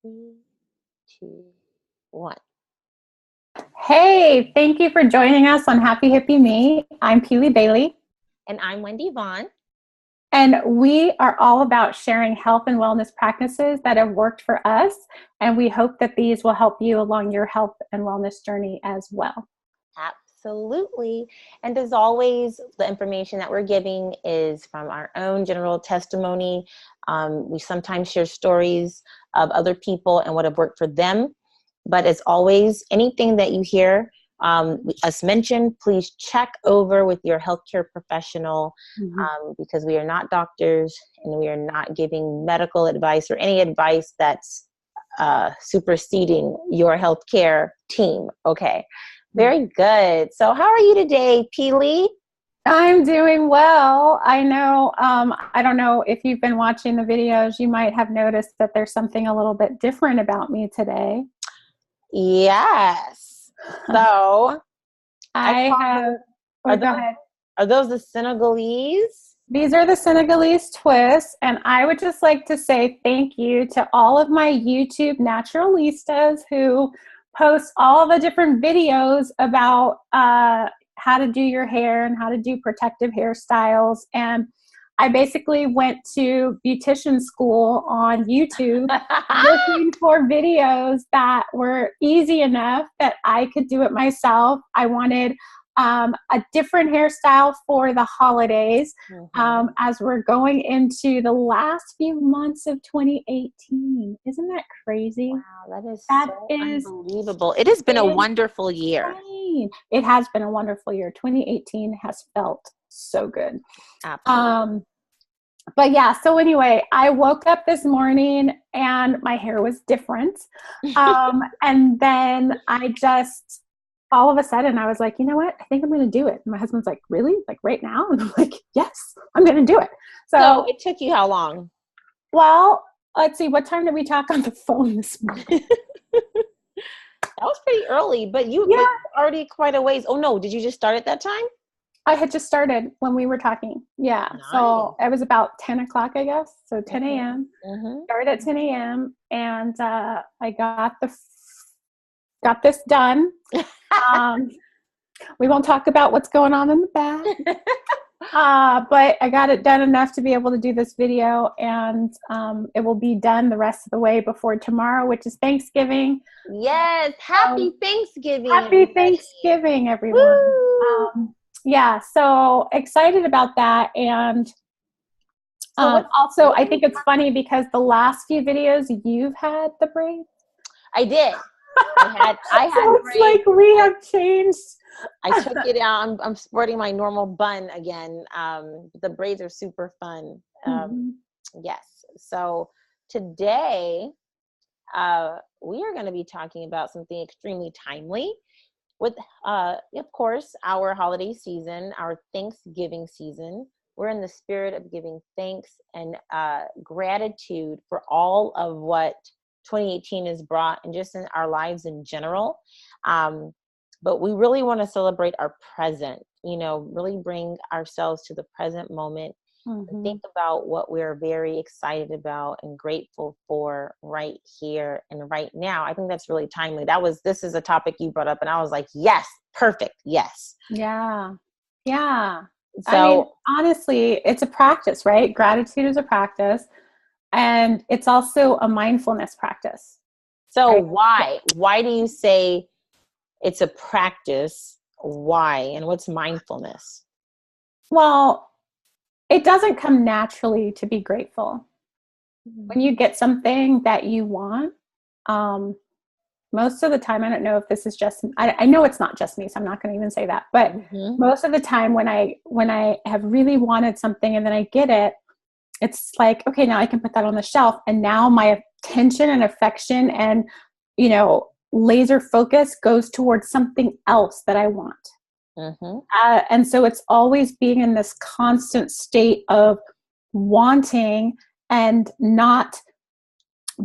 3, 2, 1. Hey, thank you for joining us on Happy Hippy Me. I'm Pili Bailey. And I'm Wendi Vaughn. And we are all about sharing health and wellness practices that have worked for us. And we hope that these will help you along your health and wellness journey as well. Absolutely. And as always, the information that we're giving is from our own general testimony. We sometimes share stories of other people and what have worked for them. But as always, anything that you hear us mention, please check over with your healthcare professional because we are not doctors and we are not giving medical advice or any advice that's superseding your healthcare team. Okay. Very good. So how are you today, Pili? I'm doing well. I know, I don't know if you've been watching the videos, you might have noticed that there's something a little bit different about me today. Yes. So go ahead. Are those the Senegalese? These are the Senegalese twists, and I would just like to say thank you to all of my YouTube naturalistas who post all the different videos about how to do your hair and how to do protective hairstyles. And I basically went to beautician school on YouTube looking for videos that were easy enough that I could do it myself. I wanted a different hairstyle for the holidays as we're going into the last few months of 2018. Isn't that crazy? Wow, that is unbelievable. It has been a wonderful year. It has been a wonderful year. 2018 has felt so good. Absolutely. But yeah, so anyway, I woke up this morning and my hair was different. And then I just, all of a sudden I was like, you know what? I think I'm going to do it. And my husband's like, really? Like right now? And I'm like, yes, I'm going to do it. So it took you how long? Well, let's see. What time did we talk on the phone this morning? That was pretty early, but you were already quite a ways. Oh no, did you just start at that time? I had just started when we were talking. Yeah. Nice. So it was about 10 o'clock, I guess. So 10 a.m. Started at 10 a.m. And I got this done. We won't talk about what's going on in the back. But I got it done enough to be able to do this video, and it will be done the rest of the way before tomorrow, which is Thanksgiving. Yes. Happy Thanksgiving. Happy Thanksgiving, everyone. Yeah, so excited about that. And also, I think it's funny because the last few videos you've had the braids. I did. I had so it's like we have changed. I took it out. I'm sporting my normal bun again. The braids are super fun. Yes. So today we are going to be talking about something extremely timely with, of course, our holiday season, our Thanksgiving season. We're in the spirit of giving thanks and gratitude for all of what 2018 has brought and just in our lives in general. But we really want to celebrate our present, really bring ourselves to the present moment and think about what we're very excited about and grateful for right here and right now. I think that's really timely. This is a topic you brought up and I was like, yes, perfect. Yes. Yeah. Yeah. So I mean, honestly, it's a practice, right? Gratitude is a practice. And it's also a mindfulness practice. So why do you say it's a practice? Why? And what's mindfulness? Well, it doesn't come naturally to be grateful. When you get something that you want, most of the time, I don't know if this is just, I know it's not just me, so I'm not going to even say that. But most of the time when I have really wanted something and then I get it, it's like, okay, now I can put that on the shelf. And now my attention and affection and, laser focus goes towards something else that I want. And so it's always being in this constant state of wanting and not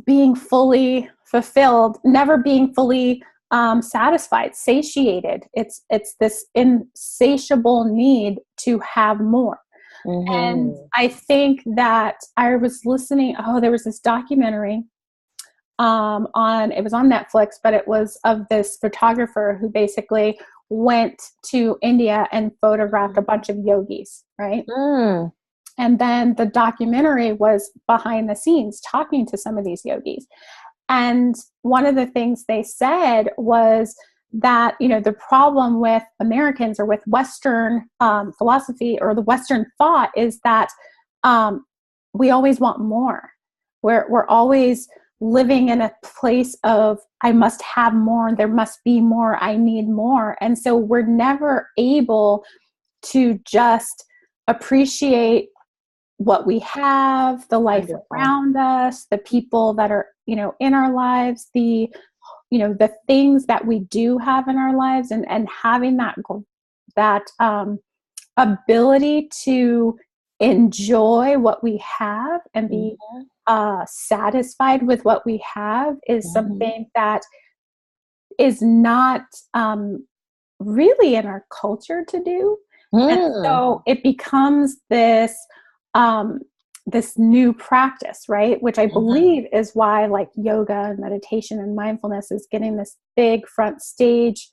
being fully fulfilled, never being fully satisfied, satiated. It's this insatiable need to have more. And I think that I was listening, there was this documentary it was on Netflix, but it was of this photographer who basically went to India and photographed a bunch of yogis, right? And then the documentary was behind the scenes talking to some of these yogis. And one of the things they said was that, the problem with Americans or with Western philosophy or the Western thought is that we always want more. We're always living in a place of, I must have more, there must be more, I need more. And so we're never able to just appreciate what we have, the life around us, the people that are, in our lives, the things that we do have in our lives, and having that ability to enjoy what we have and be satisfied with what we have is something that is not really in our culture to do. And so it becomes this new practice, right? Which I believe is why like yoga and meditation and mindfulness is getting this big front stage,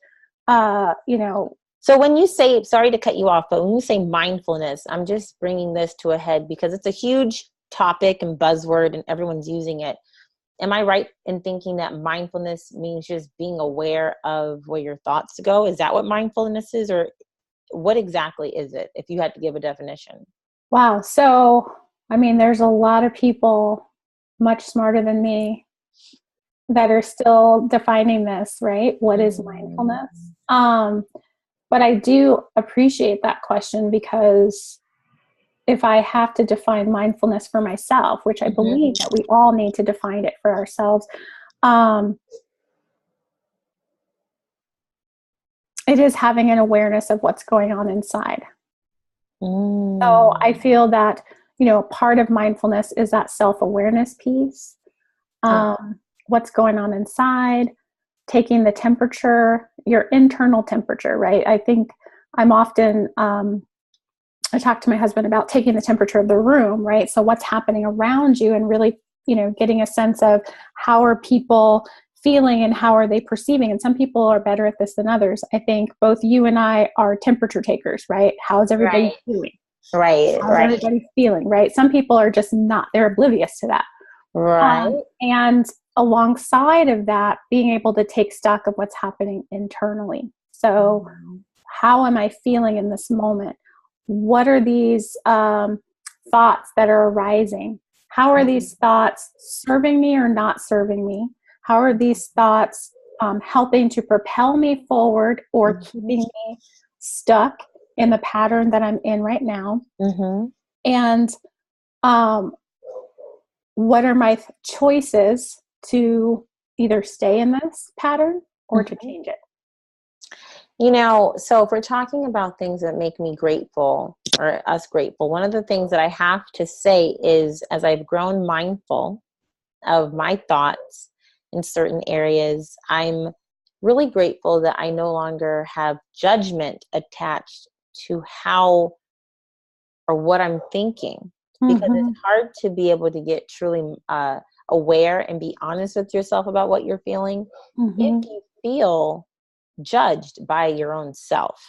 So when you say, sorry to cut you off, but when you say mindfulness, I'm just bringing this to a head because it's a huge topic and buzzword and everyone's using it. Am I right in thinking that mindfulness means just being aware of where your thoughts go? Is that what mindfulness is, or what exactly is it, if you had to give a definition? Wow. So, there's a lot of people much smarter than me that are still defining this, right? What is mindfulness? But I do appreciate that question, because if I have to define mindfulness for myself, which I believe that we all need to define it for ourselves, it is having an awareness of what's going on inside. So I feel that, part of mindfulness is that self-awareness piece. What's going on inside, taking the temperature, your internal temperature, right? I think I'm often, I talk to my husband about taking the temperature of the room, right? So what's happening around you, and really, getting a sense of how are people feeling and how are they perceiving. And some people are better at this than others. I think both you and I are temperature takers, right? How's everybody feeling? Right. How's everybody feeling, right? Some people are just not, they're oblivious to that. Right. And alongside of that, being able to take stock of what's happening internally. So how am I feeling in this moment? What are these thoughts that are arising? How are these thoughts serving me or not serving me? How are these thoughts helping to propel me forward or keeping me stuck in the pattern that I'm in right now? And what are my choices to either stay in this pattern or to change it? So if we're talking about things that make me grateful, or us grateful, one of the things that I have to say is, as I've grown mindful of my thoughts in certain areas, I'm really grateful that I no longer have judgment attached to how or what I'm thinking, because it's hard to be able to get truly aware and be honest with yourself about what you're feeling if you feel judged by your own self.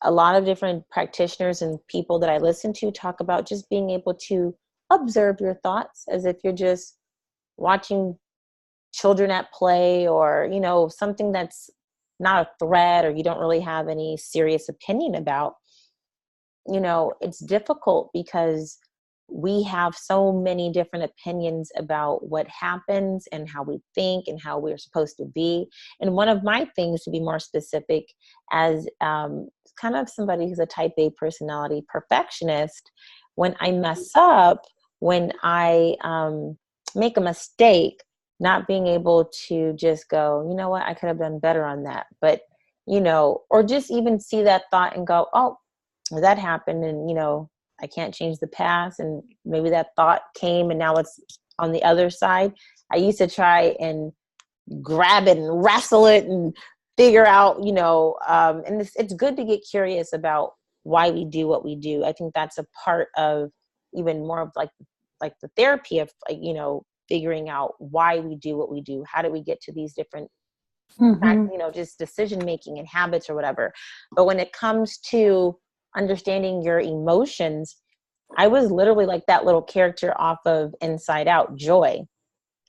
A lot of different practitioners and people that I listen to talk about just being able to observe your thoughts as if you're just watching children at play, or something that's not a threat, or you don't really have any serious opinion about. It's difficult because we have so many different opinions about what happens and how we think and how we're supposed to be. And one of my things, to be more specific, as kind of somebody who's a type A personality, perfectionist, when I mess up, when I make a mistake, not being able to just go, you know what, I could have done better on that. But, or just even see that thought and go, oh, that happened, and, I can't change the past, and maybe that thought came and now it's on the other side. I used to try and grab it and wrestle it and figure out, and it's good to get curious about why we do what we do. I think that's a part of even more of like like the therapy of, like, you know, figuring out why we do what we do. How do we get to these different, you know, just decision making and habits or whatever. But when it comes to understanding your emotions, I was literally like that little character off of Inside Out, Joy.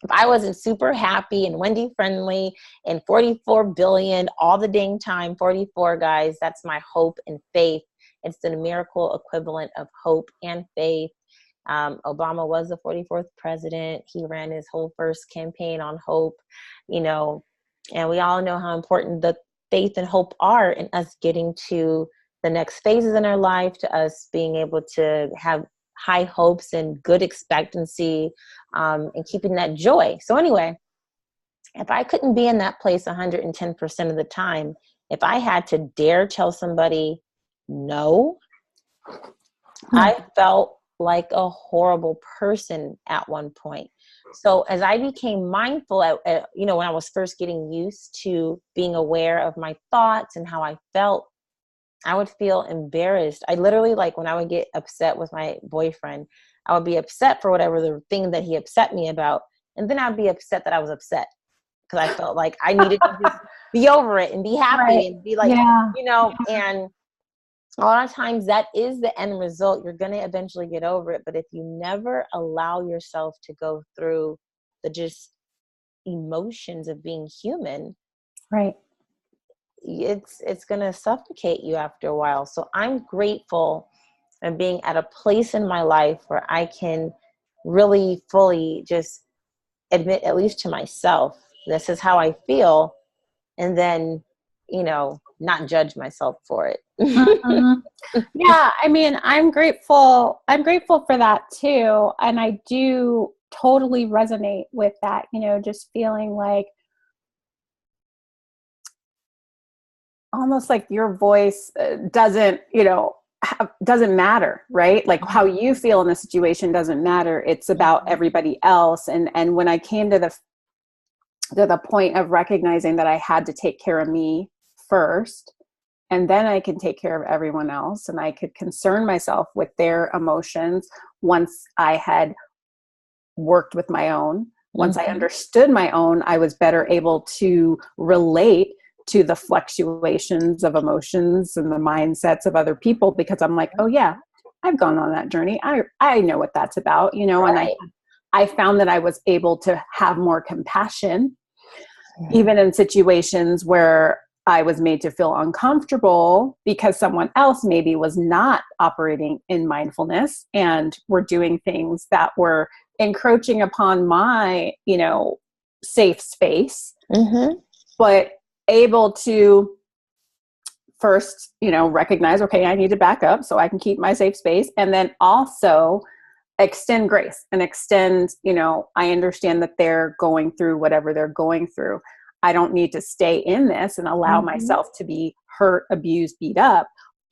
If I wasn't super happy and Wendy friendly and 44 billion all the dang time, 44 guys, that's my hope and faith. It's the numerical equivalent of hope and faith. Obama was the 44th president. He ran his whole first campaign on hope, you know, and we all know how important the faith and hope are in us getting to the next phases in our life, to us being able to have high hopes and good expectancy, and keeping that joy. So anyway, if I couldn't be in that place 110% of the time, if I had to dare tell somebody no, I felt like a horrible person at one point. So as I became mindful, you know, when I was first getting used to being aware of my thoughts and how I felt, I would feel embarrassed. I literally, like, when I would get upset with my boyfriend, I would be upset for whatever the thing that he upset me about. And then I'd be upset that I was upset, because I felt like I needed to just be over it and be happy and be like, you know, and a lot of times that is the end result. You're going to eventually get over it. But if you never allow yourself to go through the just emotions of being human, right, it's going to suffocate you after a while. So I'm grateful and being at a place in my life where I can really fully just admit, at least to myself, this is how I feel. And then, you know, not judge myself for it. Yeah, I mean, I'm grateful for that too. And I do totally resonate with that, you know, just feeling like almost like your voice doesn't, you know, doesn't matter, right? Like how you feel in the situation doesn't matter. It's about everybody else. And when I came to the point of recognizing that I had to take care of me first, and then I can take care of everyone else, and I could concern myself with their emotions once I had worked with my own. Once I understood my own, I was better able to relate to the fluctuations of emotions and the mindsets of other people, because I'm like, oh yeah, I've gone on that journey. I know what that's about, you know, and I found that I was able to have more compassion, even in situations where I was made to feel uncomfortable because someone else maybe was not operating in mindfulness and were doing things that were encroaching upon my, you know, safe space, but able to first, you know, recognize, okay, I need to back up so I can keep my safe space. And then also extend grace and extend, you know, I understand that they're going through whatever they're going through. I don't need to stay in this and allow myself to be hurt, abused, beat up,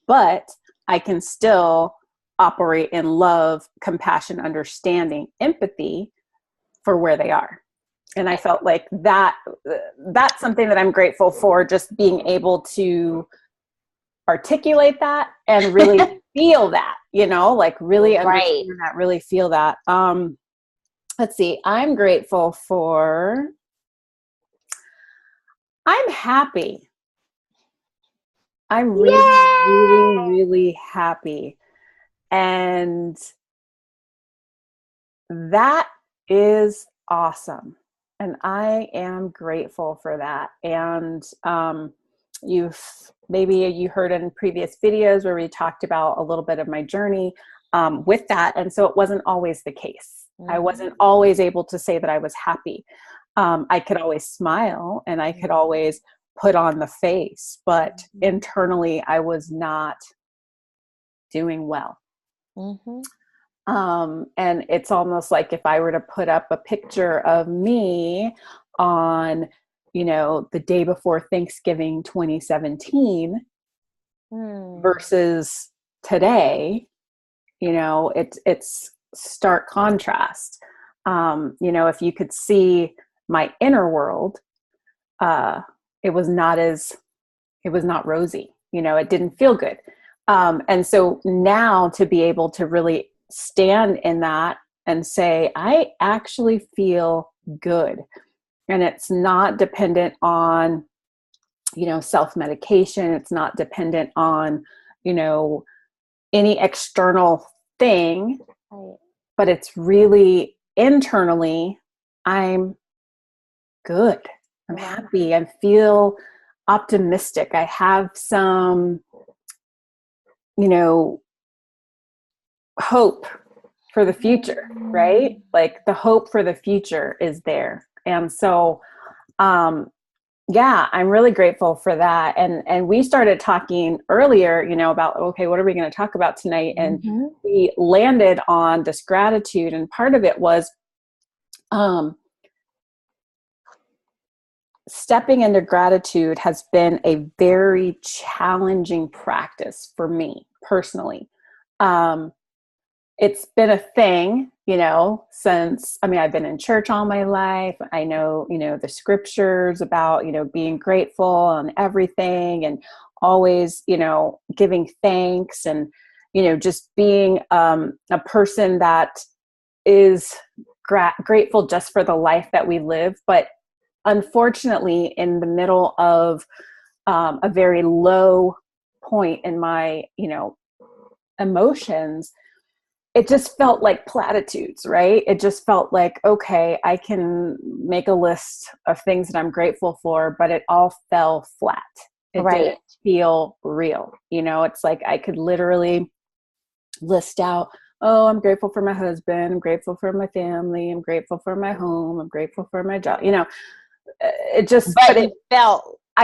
but I can still operate in love, compassion, understanding, empathy for where they are. And I felt like that's something that I'm grateful for, just being able to articulate that and really feel that, you know, like really understand that, really feel that. Let's see. I'm grateful for, I'm happy. I'm really happy. And that is awesome. And I am grateful for that. And maybe you heard in previous videos where we talked about a little bit of my journey with that. And so it wasn't always the case. I wasn't always able to say that I was happy. I could always smile and I could always put on the face, but internally I was not doing well. And it's almost like if I were to put up a picture of me on, you know, the day before Thanksgiving 2017 versus today, you know, it's stark contrast. You know, if you could see my inner world, it was not rosy, you know, it didn't feel good. And so now to be able to really stand in that and say, I actually feel good. And it's not dependent on, self-medication. It's not dependent on, any external thing, but it's really internally, I'm good. I'm happy. I feel optimistic. I have some, hope for the future, right? Like the hope for the future is there. And so, I'm really grateful for that. And we started talking earlier, about, okay, what are we going to talk about tonight? And we landed on this gratitude. And part of it was, stepping into gratitude has been a very challenging practice for me personally. It's been a thing, since, I've been in church all my life. I know, the scriptures about, being grateful on everything and always, giving thanks and, just being a person that is grateful just for the life that we live. But unfortunately, in the middle of a very low point in my, emotions, it just felt like platitudes, right? It just felt like, okay, I can make a list of things that I'm grateful for, but it all fell flat. It didn't feel real. It's like I could literally list out, oh, I'm grateful for my husband. I'm grateful for my family. I'm grateful for my home. I'm grateful for my job. It just, I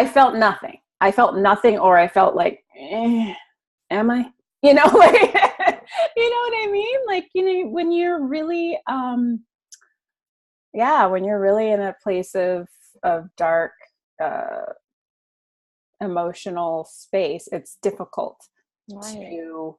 felt nothing. I felt nothing, or I felt like, am I? Like, you know what I mean? Like, when you're really, when you're really in a place of dark, emotional space, it's difficult to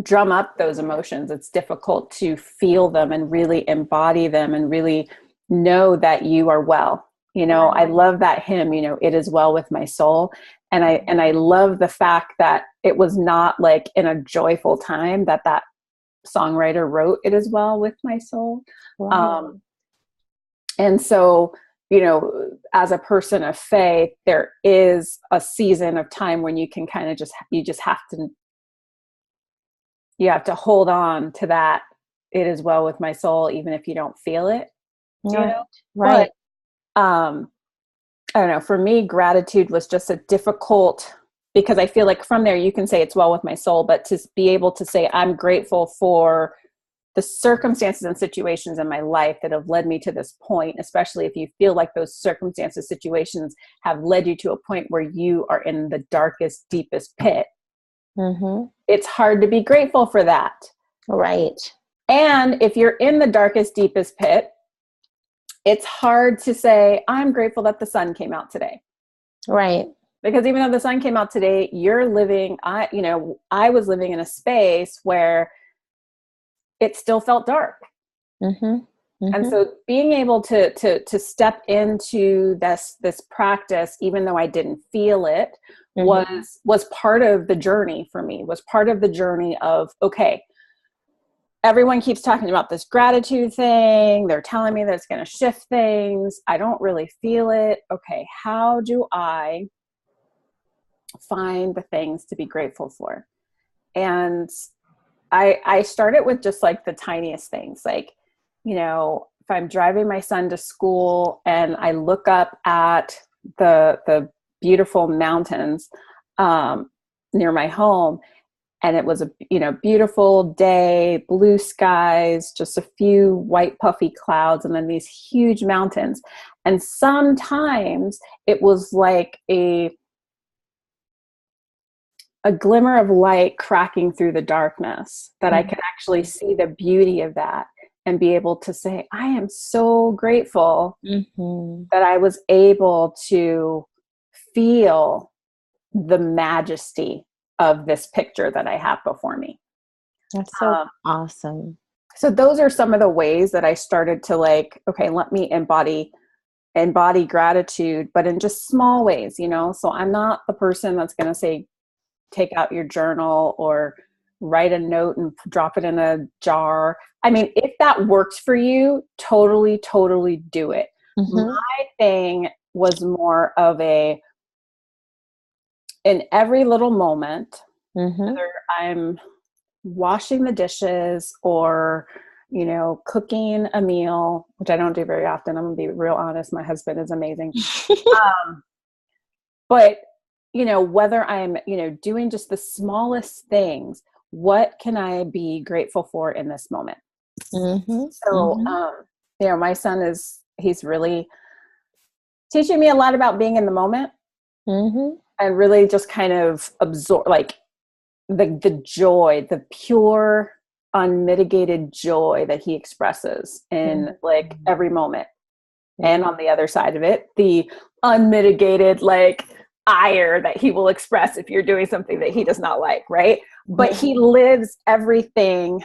drum up those emotions. It's difficult to feel them and really embody them and really know that you are well. I love that hymn, it is well with my soul. And I love the fact that it was not like in a joyful time that songwriter wrote it as well with my soul. And so, as a person of faith, there is a season of time when you can kind of you have to hold on to that. It is well with my soul, even if you don't feel it, But, I don't know, for me, gratitude was just a difficult, because I feel like from there you can say it's well with my soul, but to be able to say I'm grateful for the circumstances and situations in my life that have led me to this point, especially if you feel like those circumstances, situations have led you to a point where you are in the darkest, deepest pit. It's hard to be grateful for that. Right. And if you're in the darkest, deepest pit, it's hard to say, I'm grateful that the sun came out today. Right. Because even though the sun came out today, you're living, I was living in a space where it still felt dark. And so being able to step into this practice, even though I didn't feel it, was part of the journey for me, was part of the journey of, okay, everyone keeps talking about this gratitude thing. They're telling me that it's going to shift things. I don't really feel it. Okay, how do I find the things to be grateful for? And I started with just like the tiniest things. Like, if I'm driving my son to school and I look up at the beautiful mountains near my home, and it was a beautiful day, blue skies, just a few white puffy clouds, and then these huge mountains. And sometimes it was like a glimmer of light cracking through the darkness, that I could actually see the beauty of that and be able to say, I am so grateful that I was able to feel the majesty of this picture that I have before me. That's so awesome. So those are some of the ways that I started to like, okay, let me embody gratitude, but in just small ways, So I'm not the person that's going to say, take out your journal or, write a note and drop it in a jar. I mean, if that works for you, totally, totally do it. My thing was more of in every little moment, whether I'm washing the dishes or, cooking a meal, which I don't do very often. I'm going to be real honest. My husband is amazing. But, whether I'm, doing just the smallest things, what can I be grateful for in this moment? So, my son he's really teaching me a lot about being in the moment and really just kind of absorb, like the joy, the pure, unmitigated joy that he expresses in like every moment. And on the other side of it, the unmitigated, like, ire that he will express if you're doing something that he does not like, right? But he lives everything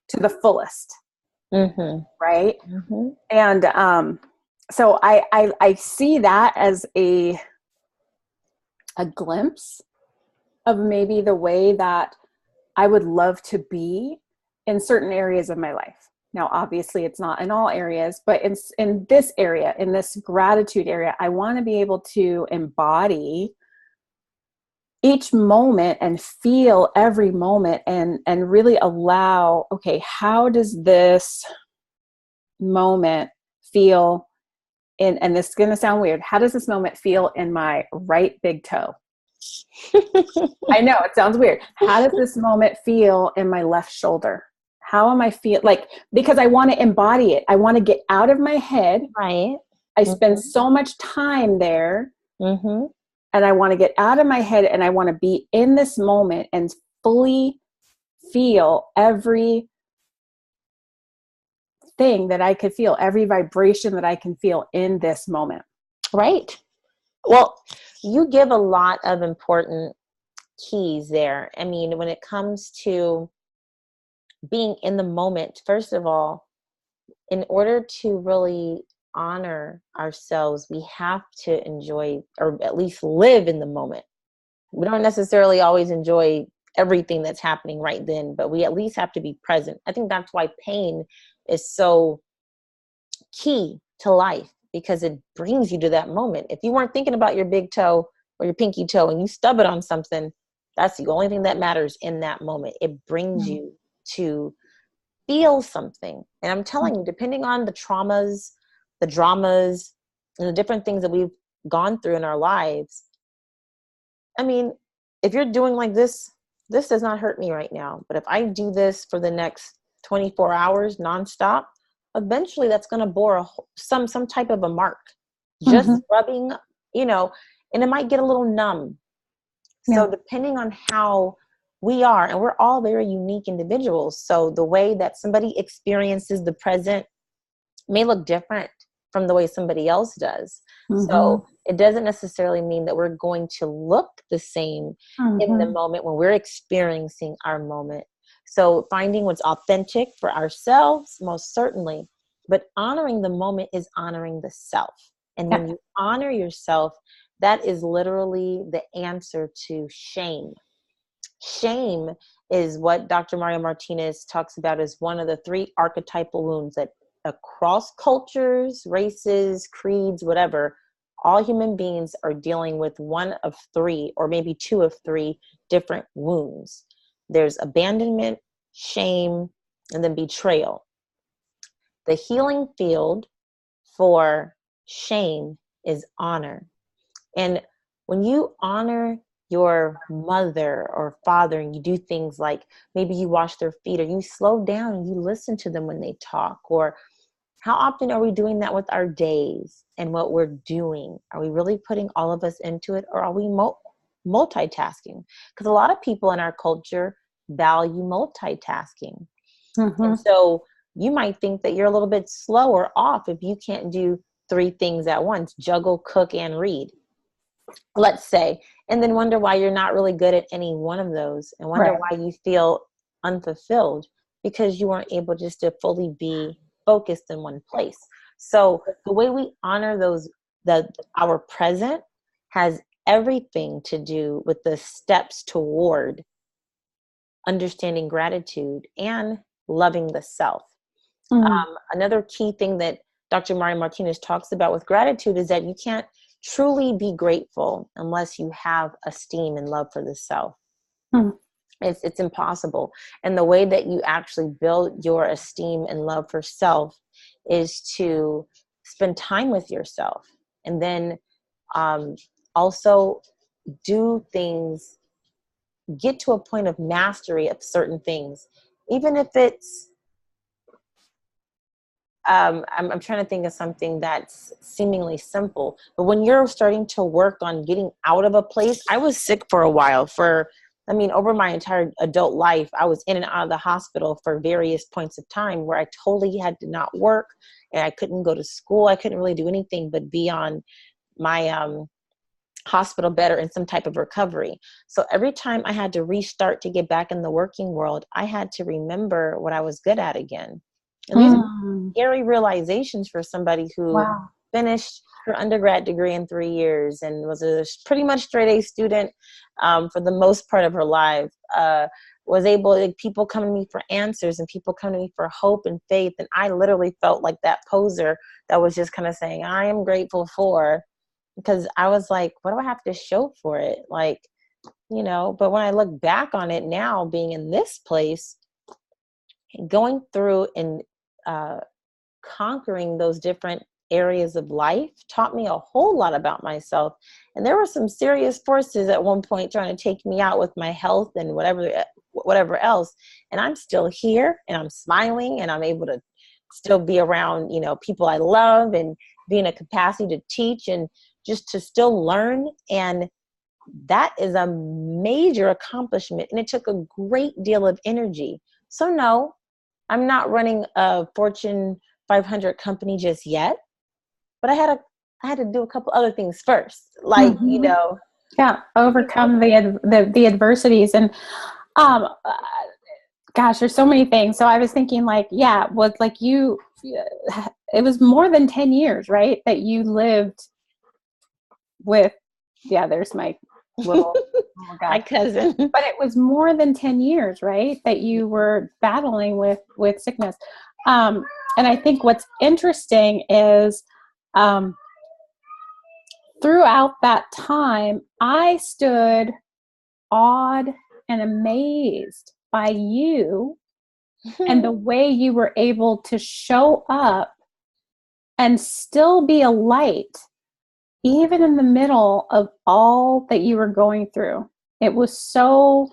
to the fullest, right? And so I see that as a glimpse of maybe the way that I would love to be in certain areas of my life. Now, obviously, it's not in all areas, but in this area, in this gratitude area, I want to be able to embody each moment and feel every moment and really allow, okay, how does this moment feel and this is going to sound weird. How does this moment feel in my right big toe? I know it sounds weird. How does this moment feel in my left shoulder? How am I feel like, because I want to embody it. I want to get out of my head. Right. I spend so much time there and I want to get out of my head and I want to be in this moment and fully feel every thing that I could feel, every vibration that I can feel in this moment. Right. Well, you give a lot of important keys there. I mean, when it comes to being in the moment, first of all, in order to really honor ourselves, we have to enjoy or at least live in the moment. We don't necessarily always enjoy everything that's happening right then, but we at least have to be present. I think that's why pain is so key to life, because it brings you to that moment. If you weren't thinking about your big toe or your pinky toe and you stub it on something, that's the only thing that matters in that moment. It brings you to feel something. And I'm telling you, depending on the traumas, the dramas, and the different things that we've gone through in our lives, I mean, if you're doing like this does not hurt me right now. But if I do this for the next 24 hours nonstop, eventually that's going to bore some type of a mark. Just rubbing, and it might get a little numb. So depending on how we are, and we're all very unique individuals. So the way that somebody experiences the present may look different from the way somebody else does. So it doesn't necessarily mean that we're going to look the same in the moment when we're experiencing our moment. So finding what's authentic for ourselves, most certainly, but honoring the moment is honoring the self. And when you honor yourself, that is literally the answer to shame. Shame is what Dr. Mario Martinez talks about as one of the 3 archetypal wounds that across cultures, races, creeds, whatever, all human beings are dealing with one of 3 or maybe 2 of 3 different wounds. There's abandonment, shame, and then betrayal. The healing field for shame is honor. And when you honor your mother or father and you do things like maybe you wash their feet or you slow down and you listen to them when they talk, or how often are we doing that with our days and what we're doing? Are we really putting all of us into it, or are we multitasking? Because a lot of people in our culture value multitasking. And so you might think that you're a little bit slow or off if you can't do 3 things at once: juggle, cook, and read, let's say, and then wonder why you're not really good at any one of those and wonder why you feel unfulfilled, because you weren't able just to fully be focused in one place. So the way we honor our present has everything to do with the steps toward understanding gratitude and loving the self. Mm. Another key thing that Dr. Mario Martinez talks about with gratitude is that you can't truly be grateful unless you have esteem and love for the self. Mm. It's impossible. And the way that you actually build your esteem and love for self is to spend time with yourself, and then also do things, get to a point of mastery of certain things, even if it's I'm trying to think of something that's seemingly simple, but when you're starting to work on getting out of a place. I was sick for a while. Over my entire adult life, I was in and out of the hospital for various points of time where I totally had to not work, and I couldn't go to school. I couldn't really do anything but be on my hospital bed or in some type of recovery. So every time I had to restart to get back in the working world, I had to remember what I was good at again. And these are scary realizations for somebody who finished her undergrad degree in 3 years and was a pretty much straight A student for the most part of her life. Was able, people come to me for answers and people come to me for hope and faith. And I literally felt like that poser that was just kind of saying, I am grateful for, because I was like, what do I have to show for it? Like, but when I look back on it now, being in this place, going through and conquering those different areas of life taught me a whole lot about myself. And there were some serious forces at one point trying to take me out with my health and whatever else. And I'm still here, and I'm smiling, and I'm able to still be around, people I love, and be in a capacity to teach and just to still learn. And that is a major accomplishment. And it took a great deal of energy. So no, I'm not running a Fortune 500 company just yet, but I had to do a couple other things first, like overcome the adversities. And gosh, there's so many things. So I was thinking, it was more than 10 years, right, that you lived with, there's my little guy. My cousin. But it was more than 10 years, right, that you were battling with sickness. And I think what's interesting is throughout that time, I stood awed and amazed by you and the way you were able to show up and still be a light, even in the middle of all that you were going through. It was so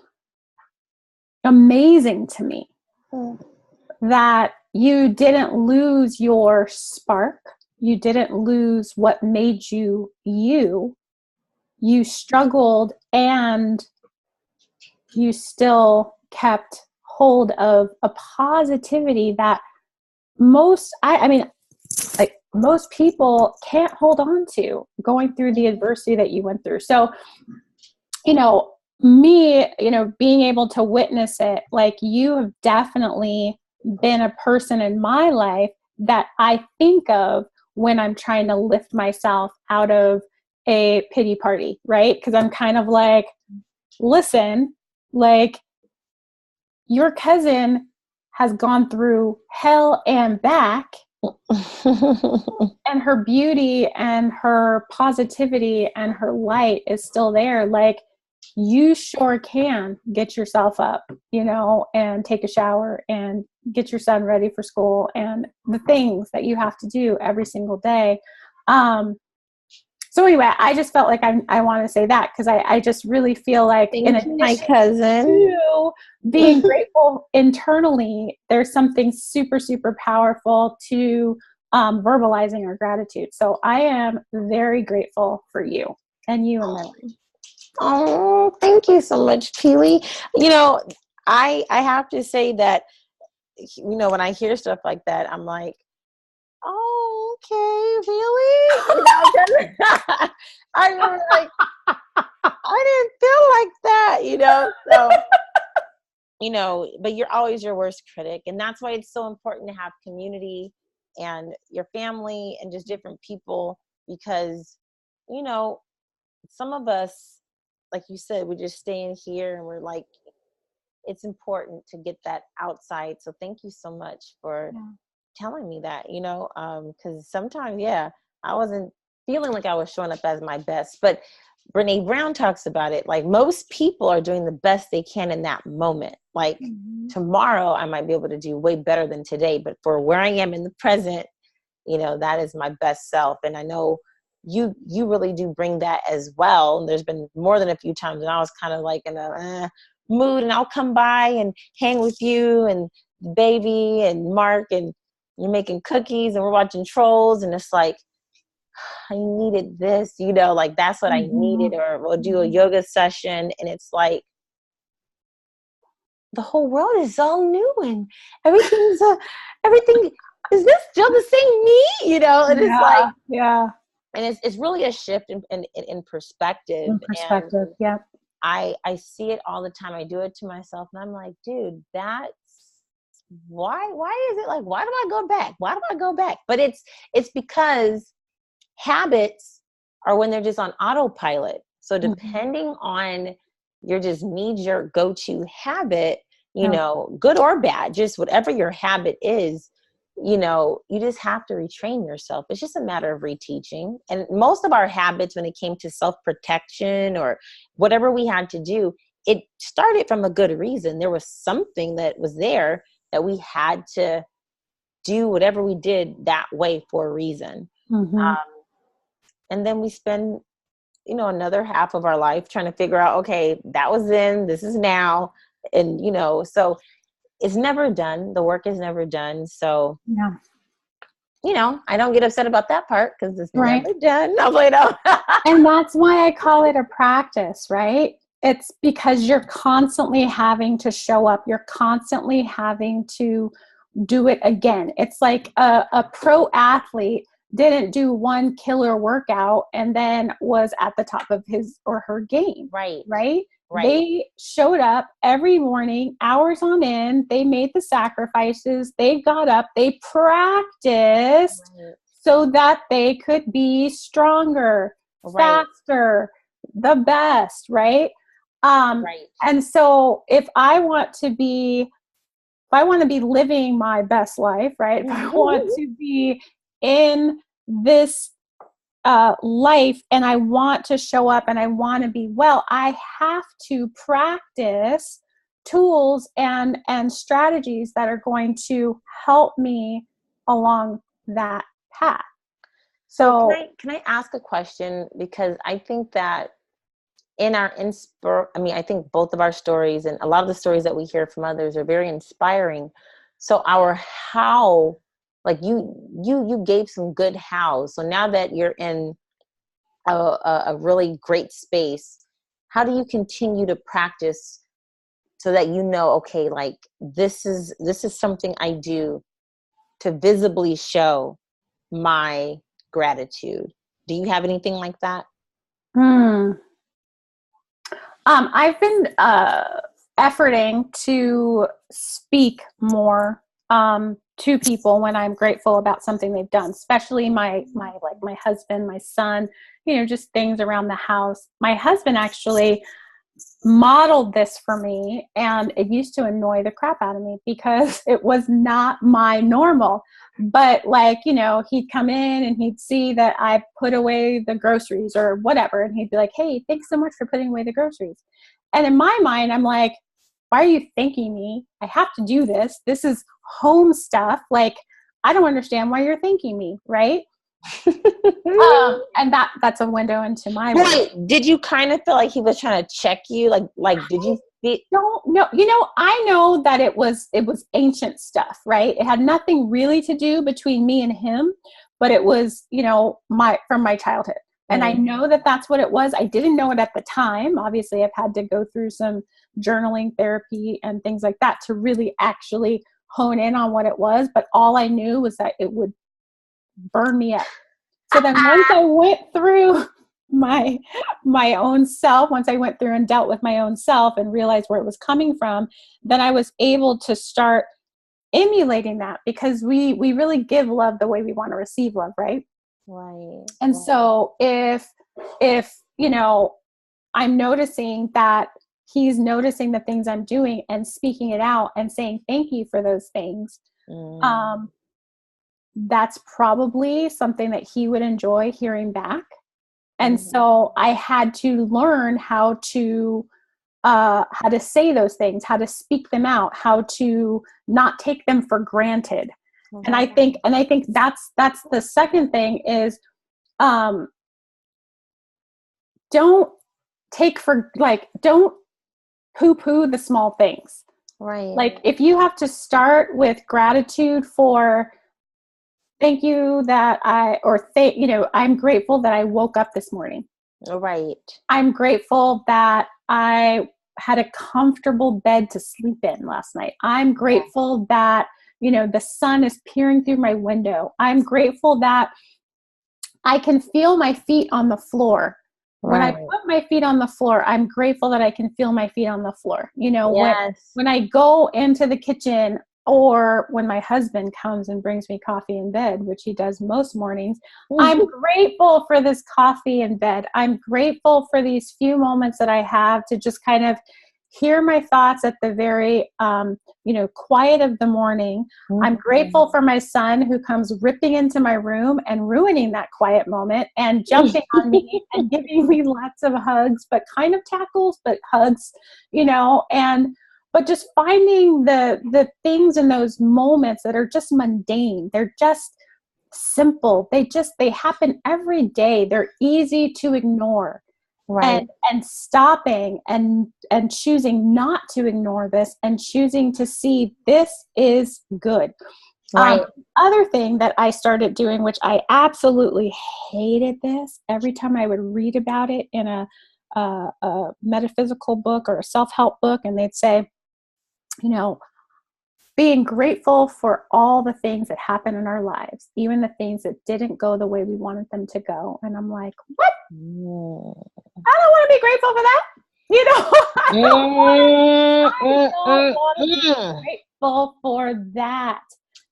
amazing to me that you didn't lose your spark. You didn't lose what made you you. You struggled, and you still kept hold of a positivity that most people can't hold on to going through the adversity that you went through. So, me, being able to witness it, like, you have definitely been a person in my life that I think of when I'm trying to lift myself out of a pity party, right? Because I'm kind of like, listen, like, your cousin has gone through hell and back, and her beauty and her positivity and her light is still there. Like, you sure can get yourself up, and take a shower and get your son ready for school and the things that you have to do every single day. So anyway, I just felt like I want to say that because I just really feel like, in addition my cousin to being grateful internally, there's something super, super powerful to verbalizing our gratitude. So I am very grateful for you and you and Memory. Oh, thank you so much, Pili. I have to say that, when I hear stuff like that, I'm like, oh, okay, really? I remember, like, I didn't feel like that, so, but you're always your worst critic. And that's why it's so important to have community and your family and just different people, because, some of us, like you said, we just stay in here and we're like, it's important to get that outside. So thank you so much for telling me that, you know, because sometimes, I wasn't feeling like I was showing up as my best. But Brene Brown talks about it. Like, most people are doing the best they can in that moment. Like, tomorrow I might be able to do way better than today. But for where I am in the present, you know, that is my best self. And I know you really do bring that as well. And there's been more than a few times when I was kind of like in a mood, and I'll come by and hang with you and the baby and Mark, and you're making cookies and we're watching Trolls, and it's like, I needed this, you know, like that's what I needed. Or we'll do a yoga session, and it's like the whole world is all new and everything is this still the same me, you know? And it's like, and it's really a shift in perspective. And I see it all the time. I do it to myself, and I'm like, dude, that's why is it like, why do I go back? Why do I go back? But it's because habits are when they're just on autopilot. So depending on your just knee-jerk go-to habit, you know, good or bad, just whatever your habit is, you know, you just have to retrain yourself. It's just a matter of reteaching. And most of our habits, when it came to self-protection or whatever we had to do, it started from a good reason. There was something that was there that we had to do whatever we did that way for a reason. And then we spend, you know, another half of our life trying to figure out, okay, that was then, this is now. And, you know, so it's never done. The work is never done. So, you know, I don't get upset about that part because it's never done. I'm like, no. And that's why I call it a practice, right? It's because you're constantly having to show up. You're constantly having to do it again. It's like a pro athlete didn't do one killer workout and then was at the top of his or her game. Right. They showed up every morning, hours on end. They made the sacrifices. They got up. They practiced so that they could be stronger, faster, the best, right? And so if I want to be living my best life, right? If I want to be in this life and I want to show up and I want to be well, I have to practice tools and strategies that are going to help me along that path. So can I ask a question? Because I think that in our I think both of our stories and a lot of the stories that we hear from others are very inspiring. So our how, like you gave some good hows. So now that you're in a really great space, how do you continue to practice so that, you know, okay, like this is something I do to visibly show my gratitude? Do you have anything like that? I've been efforting to speak more to people when I'm grateful about something they've done, especially my husband, my son, you know, just things around the house. My husband actually modeled this for me, and it used to annoy the crap out of me because it was not my normal. But like, you know, he'd come in and he'd see that I put away the groceries or whatever, and he'd be like, hey, thanks so much for putting away the groceries. And in my mind, I'm like, why are you thanking me? I have to do this. This is home stuff. Like, I don't understand why you're thanking me, right? And that's a window into my world. Did you kind of feel like he was trying to check you? Like did you don't know. You know, I know that it was ancient stuff, right? It had nothing really to do between me and him, but it was, you know, from my childhood. And I know that that's what it was. I didn't know it at the time. Obviously, I've had to go through some journaling therapy and things like that to really actually hone in on what it was. But all I knew was that it would burn me up. So then once I went through my own self, once I went through and dealt with my own self and realized where it was coming from, then I was able to start emulating that, because we really give love the way we want to receive love, right? Right. And so if you know, I'm noticing that he's noticing the things I'm doing and speaking it out and saying thank you for those things. That's probably something that he would enjoy hearing back. And so I had to learn how to say those things, how to speak them out, how to not take them for granted. And I think that's the second thing is, don't poo-poo the small things. Right. Like if you have to start with gratitude for thank you that I'm grateful that I woke up this morning. Right. I'm grateful that I had a comfortable bed to sleep in last night. I'm grateful that, the sun is peering through my window. I'm grateful that I can feel my feet on the floor. When I put my feet on the floor, I'm grateful that I can feel my feet on the floor. When I go into the kitchen, or when my husband comes and brings me coffee in bed, which he does most mornings, I'm grateful for this coffee in bed. I'm grateful for these few moments that I have to just kind of hear my thoughts at the very, quiet of the morning. I'm grateful for my son who comes ripping into my room and ruining that quiet moment and jumping on me and giving me lots of hugs, but kind of tackles, but hugs, but just finding the things in those moments that are just mundane. They're just simple. They happen every day. They're easy to ignore. Right. And stopping and choosing not to ignore this and choosing to see this is good. Right. Other thing that I started doing, which I absolutely hated this, every time I would read about it in a metaphysical book or a self-help book, and they'd say, being grateful for all the things that happen in our lives, even the things that didn't go the way we wanted them to go. And I'm like, what? I don't want to be grateful for that. I don't want to be grateful for that.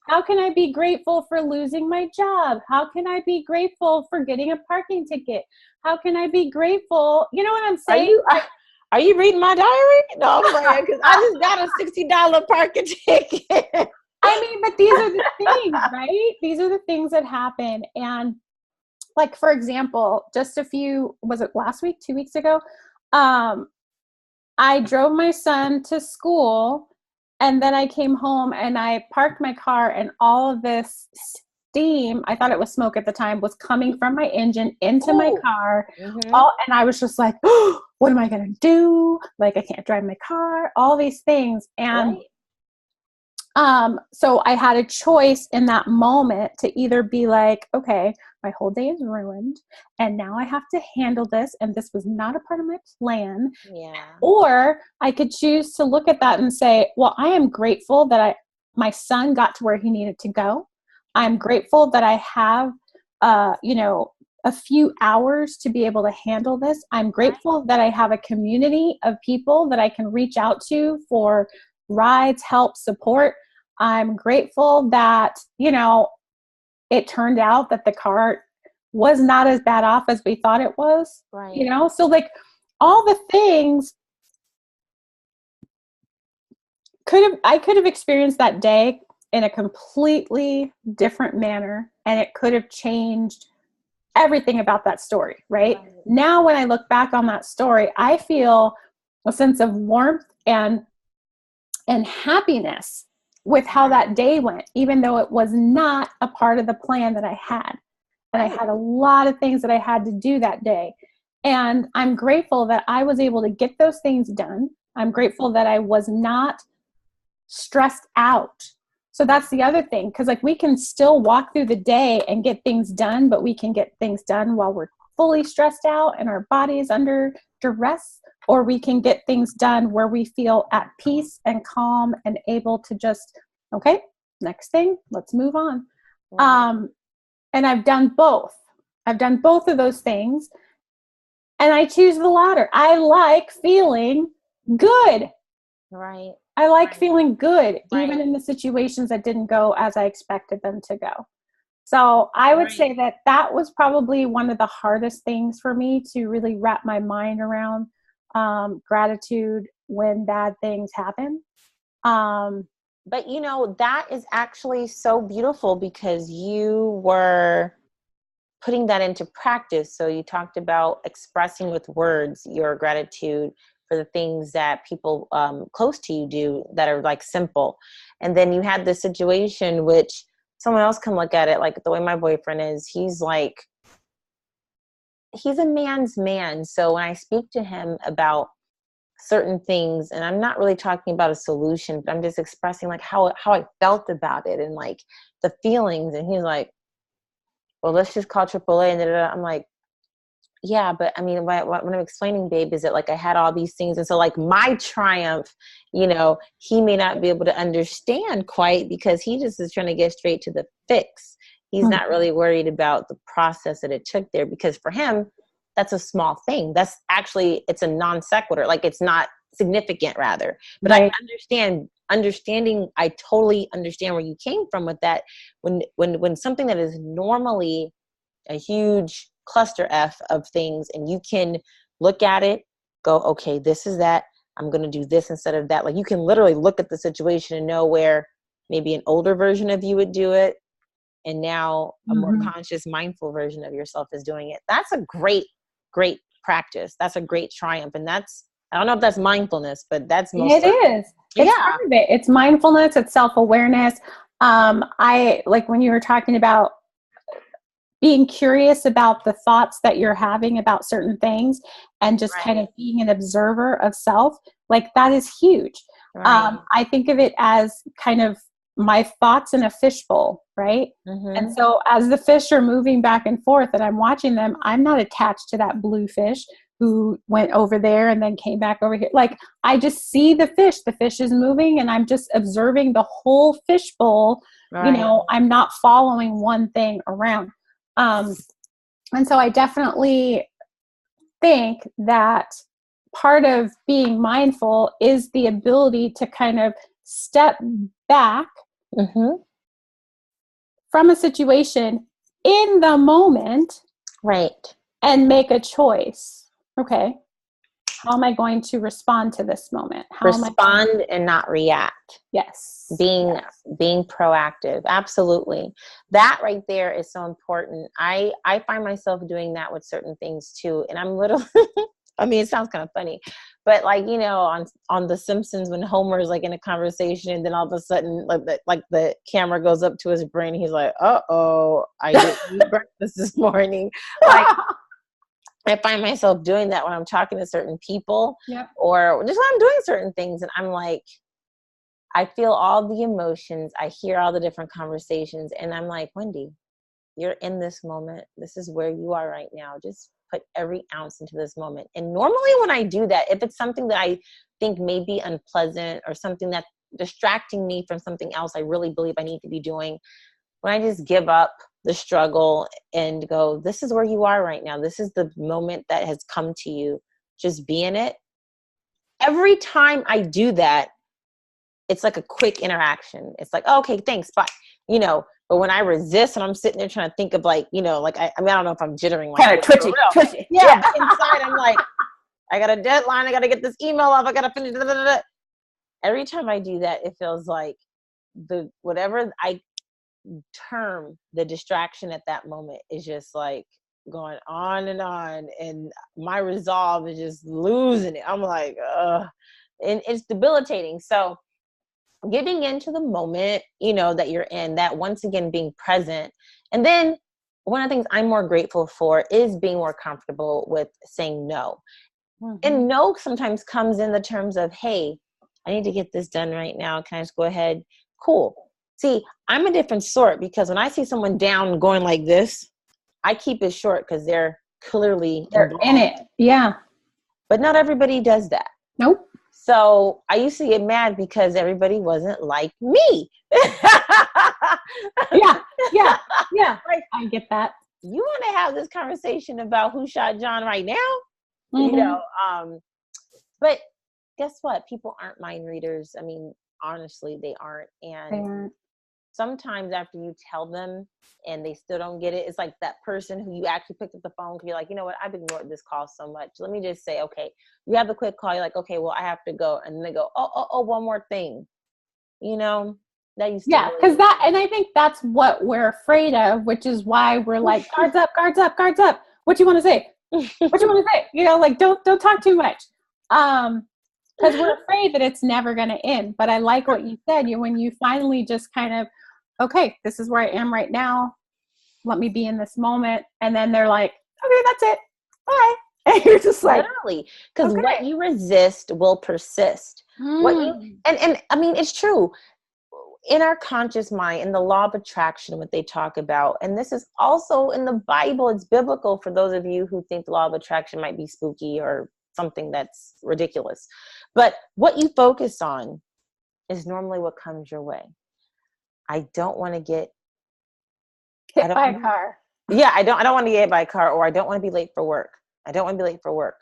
How can I be grateful for losing my job? How can I be grateful for getting a parking ticket? How can I be grateful? You know what I'm saying? Are you reading my diary? No, I'm playing, because I just got a $60 parking ticket. But these are the things, right? These are the things that happen. And like, for example, was it last week, 2 weeks ago? I drove my son to school, and then I came home and I parked my car, and all of this steam, I thought it was smoke at the time, was coming from my engine into my car. And I was just like, oh, what am I going to do? Like, I can't drive my car, all these things. And so I had a choice in that moment to either be like, okay, my whole day is ruined and now I have to handle this, and this was not a part of my plan. Or I could choose to look at that and say, well, I am grateful that my son got to where he needed to go. I'm grateful that I have, a few hours to be able to handle this. I'm grateful that I have a community of people that I can reach out to for rides, help, support. I'm grateful that, it turned out that the car was not as bad off as we thought it was. Right. So like all the things I could have experienced that day in a completely different manner, and it could have changed everything about that story, right? Now, when I look back on that story, I feel a sense of warmth and happiness with how that day went, even though it was not a part of the plan that I had. And I had a lot of things that I had to do that day. And I'm grateful that I was able to get those things done. I'm grateful that I was not stressed out. So that's the other thing, because like we can still walk through the day and get things done, but we can get things done while we're fully stressed out and our body is under duress, or we can get things done where we feel at peace and calm and able to just, okay, next thing, let's move on. And I've done both. I've done both of those things, and I choose the latter. I like feeling good. Right. I like feeling good, even in the situations that didn't go as I expected them to go. So I would say that was probably one of the hardest things for me to really wrap my mind around. gratitude when bad things happen. But you know, that is actually so beautiful because you were putting that into practice. So you talked about expressing with words your gratitude for the things that people close to you do that are like simple. And then you had this situation which someone else can look at it, like the way my boyfriend is, he's a man's man. So when I speak to him about certain things, and I'm not really talking about a solution, but I'm just expressing like how I felt about it and like the feelings. And he's like, well, let's just call AAA. And I'm like, yeah, but I mean, what I'm explaining, babe, is that like I had all these things. And so like my triumph, you know, he may not be able to understand quite because he just is trying to get straight to the fix. He's not really worried about the process that it took there, because for him, that's a small thing. That's actually, it's a non sequitur. Like it's not significant rather, but right. I totally understand where you came from with that. When something that is normally a huge cluster F of things, and you can look at it, go, okay, this is that, I'm going to do this instead of that. Like you can literally look at the situation and know where maybe an older version of you would do it. And now a more conscious, mindful version of yourself is doing it. That's a great practice. That's a great triumph. And that's, I don't know if that's mindfulness, but that's most certainly. Is. It's part of it. It's mindfulness. It's self-awareness. I like when you were talking about being curious about the thoughts that you're having about certain things and just kind of being an observer of self, like that is huge. Right. I think of it as kind of my thoughts in a fishbowl, right? And so as the fish are moving back and forth and I'm watching them, I'm not attached to that blue fish who went over there and then came back over here. Like I just see the fish is moving and I'm just observing the whole fishbowl. Right. You know, I'm not following one thing around. And so I definitely think that part of being mindful is the ability to kind of step back from a situation in the moment, right, and make a choice. Okay, how am I going to respond to this moment? And not react. Yes. Being proactive. Absolutely. That right there is so important. I find myself doing that with certain things too. And I'm little, I mean, it sounds kind of funny, but like, you know, on The Simpsons, when Homer is like in a conversation and then all of a sudden like the camera goes up to his brain, he's like, uh-oh, I didn't eat breakfast this morning. Like, I find myself doing that when I'm talking to certain people or just when I'm doing certain things. And I'm like, I feel all the emotions. I hear all the different conversations. And I'm like, Wendi, you're in this moment. This is where you are right now. Just put every ounce into this moment. And normally when I do that, if it's something that I think may be unpleasant or something that's distracting me from something else I really believe I need to be doing, when I just give up the struggle and go, this is where you are right now. This is the moment that has come to you. Just be in it. Every time I do that, it's like a quick interaction. It's like, oh, okay, thanks, bye. You know, but when I resist and I'm sitting there trying to think of like, you know, like, I mean, I don't know if I'm jittering. Like, kind of twitchy. Yeah. But inside I'm like, I got a deadline. I got to get this email off. I got to finish. Blah, blah, blah. Every time I do that, it feels like whatever I term the distraction at that moment is just like going on. And my resolve is just losing it. I'm like, ugh. And it's debilitating. So giving into the moment, you know, that you're in, that once again, being present. And then one of the things I'm more grateful for is being more comfortable with saying no. And no sometimes comes in the terms of, hey, I need to get this done right now. Can I just go ahead? Cool. See, I'm a different sort because when I see someone down going like this, I keep it short because they're clearly in it. Yeah. But not everybody does that. Nope. So I used to get mad because everybody wasn't like me. Yeah. Like, I get that. You want to have this conversation about who shot John right now? You know, but guess what? People aren't mind readers. I mean, honestly, they aren't. And sometimes after you tell them and they still don't get it, it's like that person who you actually picked up the phone because you're like, you know what, I've ignored this call so much. Let me just say, okay, you have the quick call. You're like, okay, well, I have to go. And then they go, oh, one more thing, that used to Yeah, because and I think that's what we're afraid of, which is why we're like, guards up, guards up, guards up. What do you want to say? What do you want to say? Like don't talk too much. Because we're afraid that it's never going to end. But I like what you said. When you finally just kind of, okay, this is where I am right now. Let me be in this moment. And then they're like, okay, that's it. Bye. And you're just like, literally, because what you resist will persist. And I mean, it's true. In our conscious mind, in the law of attraction, what they talk about, and this is also in the Bible, it's biblical for those of you who think the law of attraction might be spooky or something that's ridiculous. But what you focus on is normally what comes your way. I don't want to get hit by a car. Yeah, I don't want to get hit by a car, or I don't want to be late for work. I don't want to be late for work.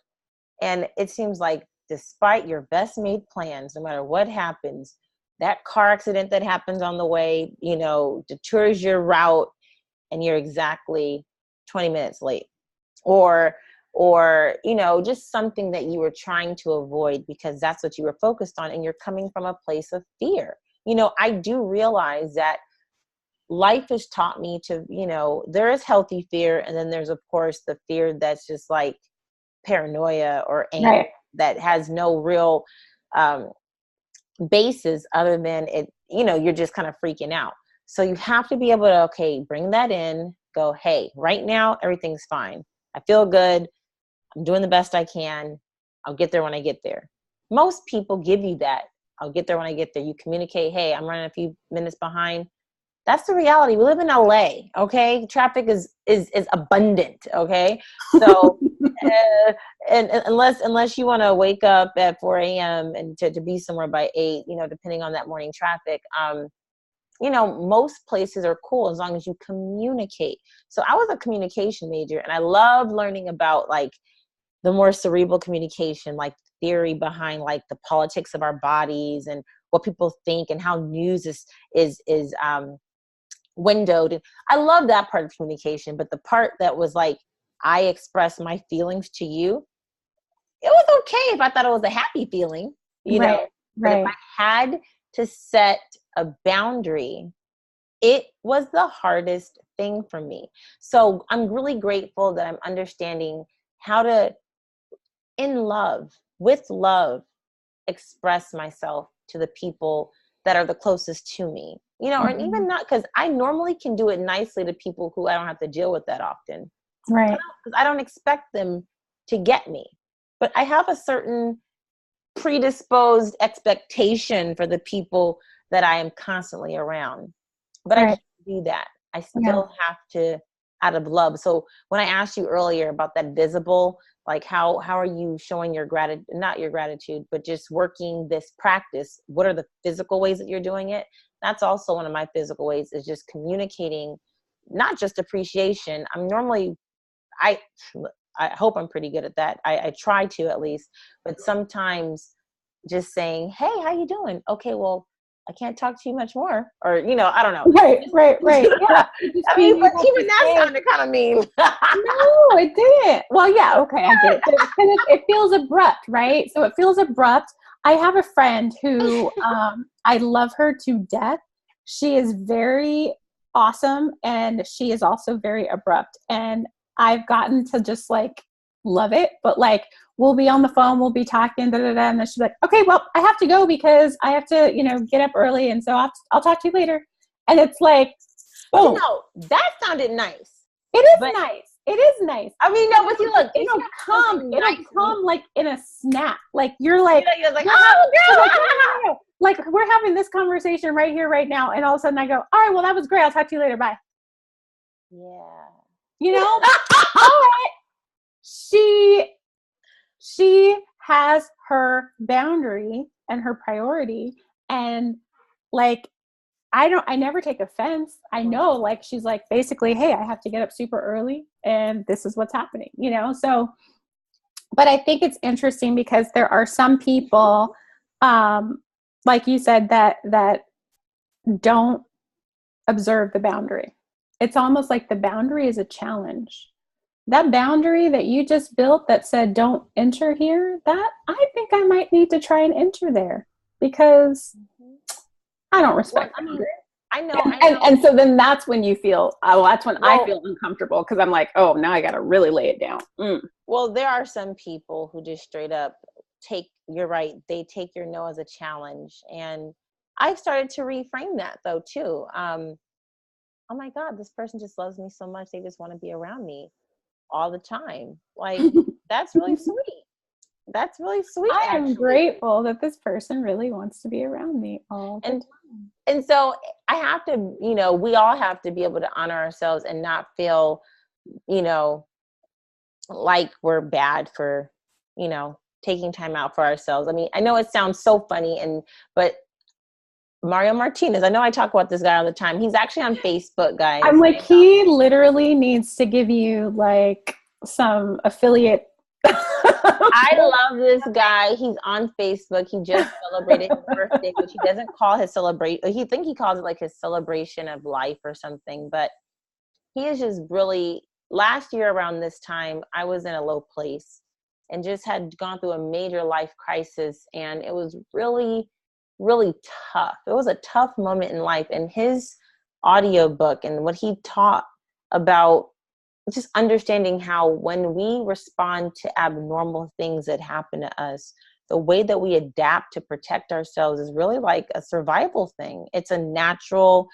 And it seems like despite your best made plans, no matter what happens, that car accident that happens on the way, detours your route and you're exactly 20 minutes late. Or, just something that you were trying to avoid because that's what you were focused on and you're coming from a place of fear. I do realize that life has taught me to, there is healthy fear. And then there's, of course, the fear that's just like paranoia or anger that has no real basis other than it, you're just kind of freaking out. So you have to be able to, okay, bring that in, go, hey, right now, everything's fine. I feel good. I'm doing the best I can. I'll get there when I get there. Most people give you that. I'll get there when I get there. You communicate, hey, I'm running a few minutes behind. That's the reality. We live in LA, okay? Traffic is abundant, okay? So, and unless you want to wake up at 4 a.m. and to be somewhere by 8, depending on that morning traffic, most places are cool as long as you communicate. So I was a communication major, and I love learning about like the more cerebral communication, like theory behind like the politics of our bodies and what people think and how news is windowed. And I love that part of communication, but the part that was like, I express my feelings to you, it was okay if I thought it was a happy feeling, But if I had to set a boundary, it was the hardest thing for me. So I'm really grateful that I'm understanding how to, with love, express myself to the people that are the closest to me, and even not, because I normally can do it nicely to people who I don't have to deal with that often. Right. Because I don't expect them to get me, but I have a certain predisposed expectation for the people that I am constantly around. But I can't do that. I still have to, out of love. So when I asked you earlier about that visible, like how are you showing your gratitude, not your gratitude, but just working this practice? What are the physical ways that you're doing it? That's also one of my physical ways, is just communicating, not just appreciation. I hope I'm pretty good at that. I try to, at least, but sometimes just saying, hey, how you doing? Okay, well, I can't talk to you much more. Or, I don't know. Right. Yeah. I mean, but even that sounded kind of mean. No, it didn't. Well, yeah, okay, I get it. It feels abrupt, right? So it feels abrupt. I have a friend who, I love her to death. She is very awesome, and she is also very abrupt. And I've gotten to just like love it, but like we'll be on the phone, we'll be talking, and then she's like, okay, well, I have to go because I have to, get up early, and so I'll talk to you later. And it's like, boom. That sounded nice. It is nice. It is nice. I mean, no, but look, it'll come like in a snap. Like you're like, you're like, oh, girl. No. Like we're having this conversation right here, right now, and all of a sudden I go, all right, well, that was great. I'll talk to you later. Bye. Yeah. But she has her boundary and her priority, and like I never take offense. I know, like, she's like, basically, hey, I have to get up super early and this is what's happening, So, but I think it's interesting because there are some people, like you said, that don't observe the boundary. It's almost like the boundary is a challenge. That boundary that you just built that said, don't enter here, that I think I might need to try and enter there because I don't respect boundaries. I know. And so then that's when you feel, that's when I feel uncomfortable because I'm like, oh, now I got to really lay it down. Well, there are some people who just straight up you're right, they take your no as a challenge. And I started to reframe that though too. Oh my God, this person just loves me so much. They just want to be around me all the time. Like, that's really sweet. That's really sweet. I am grateful that this person really wants to be around me all the time. And so I have to, we all have to be able to honor ourselves and not feel, like we're bad for, taking time out for ourselves. I mean, I know it sounds so funny, but Mario Martinez, I know I talk about this guy all the time. He's actually on Facebook, guys. I'm like, he literally needs to give you like some affiliate. I love this guy. He's on Facebook. He just celebrated his birthday, which he doesn't call his celebration. He calls it like his celebration of life or something. But he is just really, last year around this time, I was in a low place and just had gone through a major life crisis. And it was really, really tough. It was a tough moment in life. And his audiobook and what he taught about just understanding how when we respond to abnormal things that happen to us, the way that we adapt to protect ourselves is really like a survival thing. It's a natural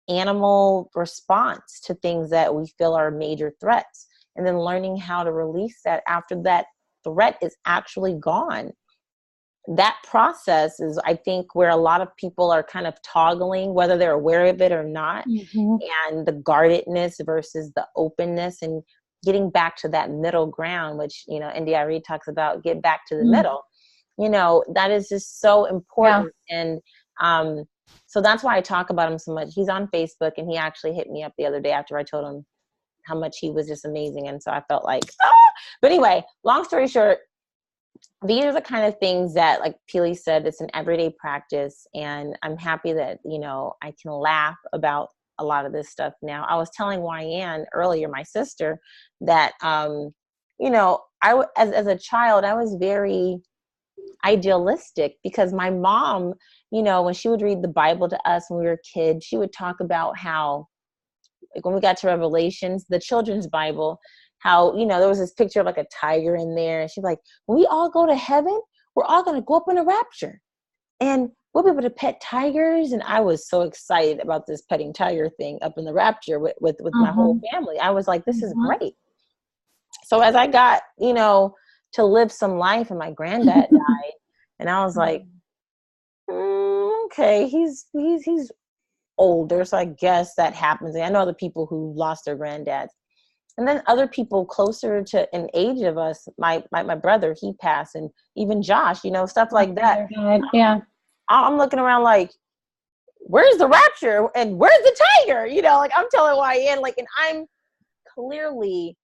animal response to things that we feel are major threats. And then learning how to release that after that threat is actually gone. That process is, I think, where a lot of people are kind of toggling, whether they're aware of it or not, and the guardedness versus the openness and getting back to that middle ground, which, India Reid talks about, get back to the middle. That is just so important. Yeah. And so that's why I talk about him so much. He's on Facebook, and he actually hit me up the other day after I told him how much he was just amazing. And so I felt like, but anyway, long story short, these are the kind of things that, like Pili said, it's an everyday practice. And I'm happy that, I can laugh about a lot of this stuff now. I was telling Wyann earlier, my sister, that, as a child, I was very idealistic because my mom, when she would read the Bible to us when we were kids, she would talk about how, like when we got to Revelations, the children's Bible, how, there was this picture of like a tiger in there. And she's like, when we all go to heaven, we're all going to go up in a rapture and we'll be able to pet tigers. And I was so excited about this petting tiger thing up in the rapture with my whole family. I was like, this is great. So as I got, to live some life, and my granddad died, and I was like, okay, he's older. So I guess that happens. And I know other people who lost their granddads. And then other people closer to an age of us, my brother, he passed, and even Josh, stuff like that. Yeah. I'm looking around like, where's the rapture and where's the tiger? Like I'm telling YN, like, and I'm clearly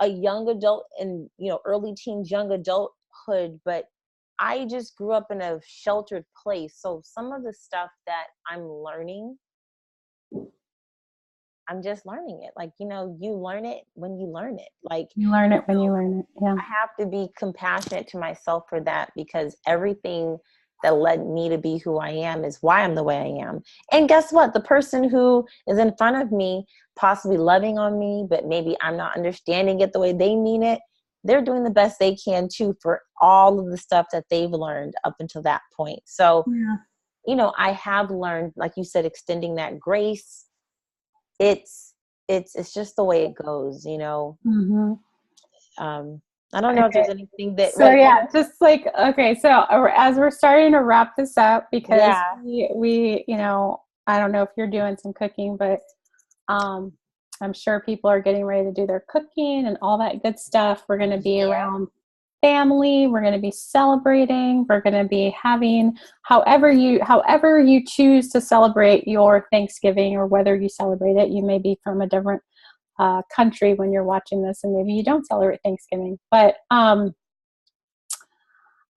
a young adult in, early teens, young adulthood, but I just grew up in a sheltered place. So some of the stuff that I'm learning, I'm just learning it. Like, you learn it when you learn it. Like you learn it when you learn it. Yeah. I have to be compassionate to myself for that, because everything that led me to be who I am is why I'm the way I am. And guess what? The person who is in front of me, possibly loving on me, but maybe I'm not understanding it the way they mean it, they're doing the best they can too for all of the stuff that they've learned up until that point. So, I have learned, like you said, extending that grace. It's just the way it goes, I don't know if there's anything that. So just like, okay. So as we're starting to wrap this up, because we, I don't know if you're doing some cooking, but I'm sure people are getting ready to do their cooking and all that good stuff. We're going to be around family. We're going to be celebrating. We're going to be having however you choose to celebrate your Thanksgiving, or whether you celebrate it. You may be from a different country when you're watching this, and maybe you don't celebrate Thanksgiving. But I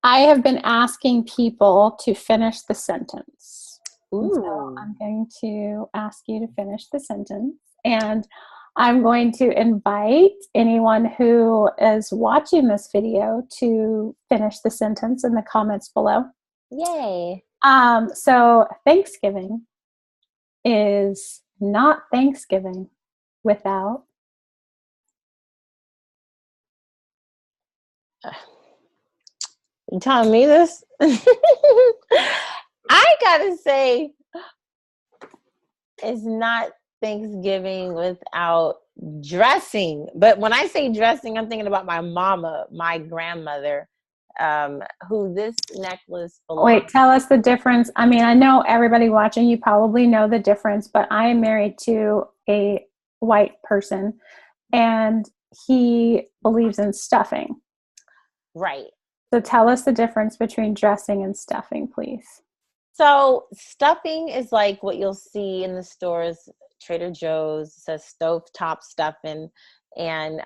have been asking people to finish the sentence. And so I'm going to ask you to finish the sentence. And I'm going to invite anyone who is watching this video to finish the sentence in the comments below. Yay. So Thanksgiving is not Thanksgiving without. You telling me this? I gotta say, it's not Thanksgiving without dressing. But when I say dressing, I'm thinking about my mama, my grandmother, who this necklace belongs. Wait, tell us the difference. I mean, I know everybody watching, you probably know the difference, but I am married to a white person and he believes in stuffing. Right. So tell us the difference between dressing and stuffing, please. So stuffing is like what you'll see in the stores, Trader Joe's, it says stovetop stuffing. And,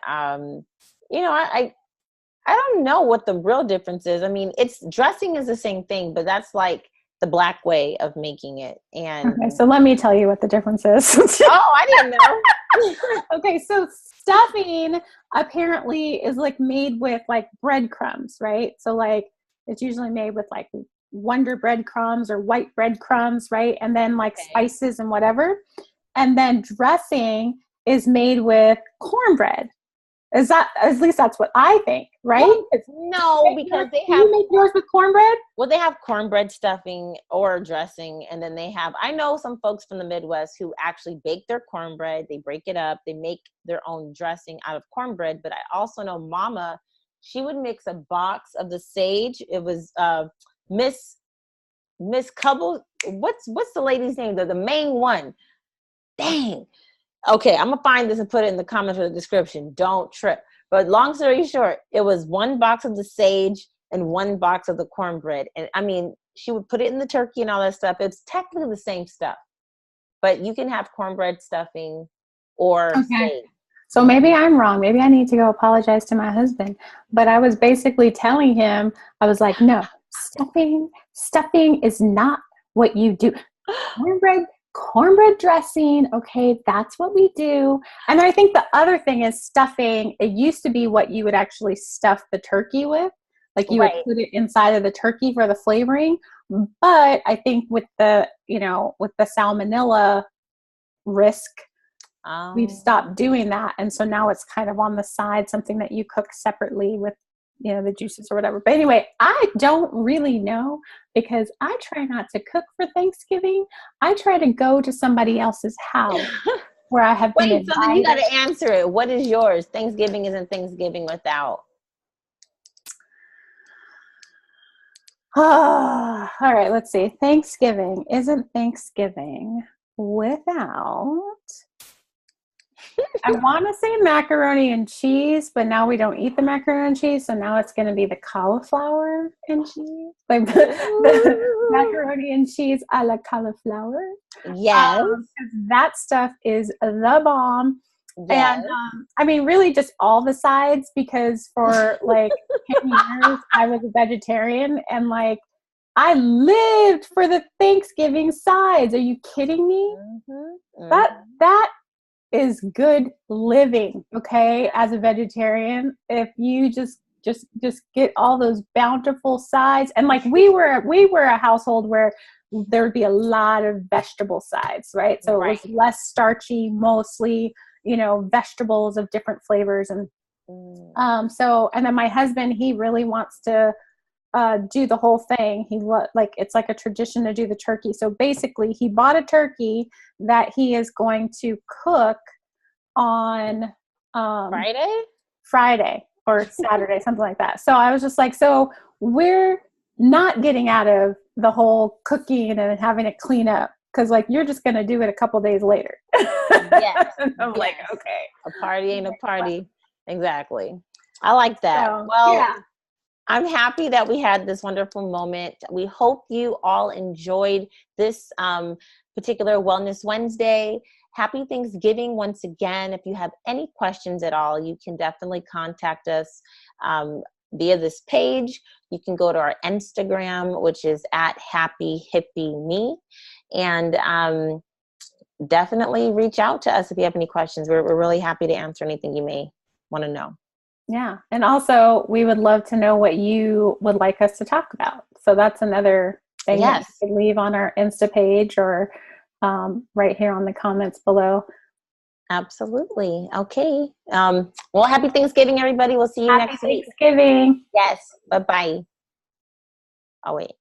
I don't know what the real difference is. I mean, dressing is the same thing, but that's like the black way of making it. And okay, so let me tell you what the difference is. Oh, I didn't know. Okay, so stuffing apparently is like made with like breadcrumbs, right? So like it's usually made with like Wonder breadcrumbs or white breadcrumbs, right? And then like spices and whatever. And then dressing is made with cornbread. Is that, at least that's what I think, right? No, because they have. You make yours with cornbread? Well, they have cornbread stuffing or dressing, and then they have. I know some folks from the Midwest who actually bake their cornbread. They break it up. They make their own dressing out of cornbread. But I also know Mama, she would mix a box of the sage. It was Miss Cubble. What's the lady's name? The main one. Dang. Okay, I'm gonna find this and put it in the comments or the description. Don't trip. But long story short, it was one box of the sage and one box of the cornbread. And I mean, she would put it in the turkey and all that stuff. It's technically the same stuff, but you can have cornbread stuffing or sage. So maybe I'm wrong. Maybe I need to go apologize to my husband. But I was basically telling him, I was like, no, stuffing is not what you do. Cornbread dressing, okay, that's what we do. And I think the other thing is stuffing. It used to be what you would actually stuff the turkey with. Like you would put it inside of the turkey for the flavoring. But I think with the salmonella risk, we've stopped doing that. And so now it's kind of on the side, something that you cook separately with the juices or whatever. But anyway, I don't really know because I try not to cook for Thanksgiving. I try to go to somebody else's house where I have been invited. So then you got to answer it. What is yours? Thanksgiving isn't Thanksgiving without. All right, let's see. Thanksgiving isn't Thanksgiving without. I want to say macaroni and cheese, but now we don't eat the macaroni and cheese, so now it's going to be the cauliflower and cheese, like the macaroni and cheese a la cauliflower. Yes, that stuff is the bomb. Yes. And I mean, really, just all the sides, because for like 10 years I was a vegetarian, and like I lived for the Thanksgiving sides. Are you kidding me? Mm-hmm. That is good living, okay, as a vegetarian. If you just get all those bountiful sides, and like we were a household where there would be a lot of vegetable sides, right? So it was less starchy, mostly, vegetables of different flavors. And and then my husband, he really wants to do the whole thing. It's like a tradition to do the turkey. So basically he bought a turkey that he is going to cook on Friday or Saturday, something like that. So I was just like, so we're not getting out of the whole cooking and having to clean up, because like you're just going to do it a couple days later. Yes. I'm like, okay, a party ain't a party. Exactly. I like that. So, well, yeah. I'm happy that we had this wonderful moment. We hope you all enjoyed this particular Wellness Wednesday. Happy Thanksgiving once again. If you have any questions at all, you can definitely contact us via this page. You can go to our Instagram, which is at Happy Hippy Me. And definitely reach out to us if you have any questions. We're really happy to answer anything you may want to know. Yeah. And also, we would love to know what you would like us to talk about. So that's another thing that you could leave on our Insta page or right here on the comments below. Absolutely. Okay. Well, happy Thanksgiving, everybody. We'll see you next week. Happy Thanksgiving. Yes. Bye-bye. Oh, wait.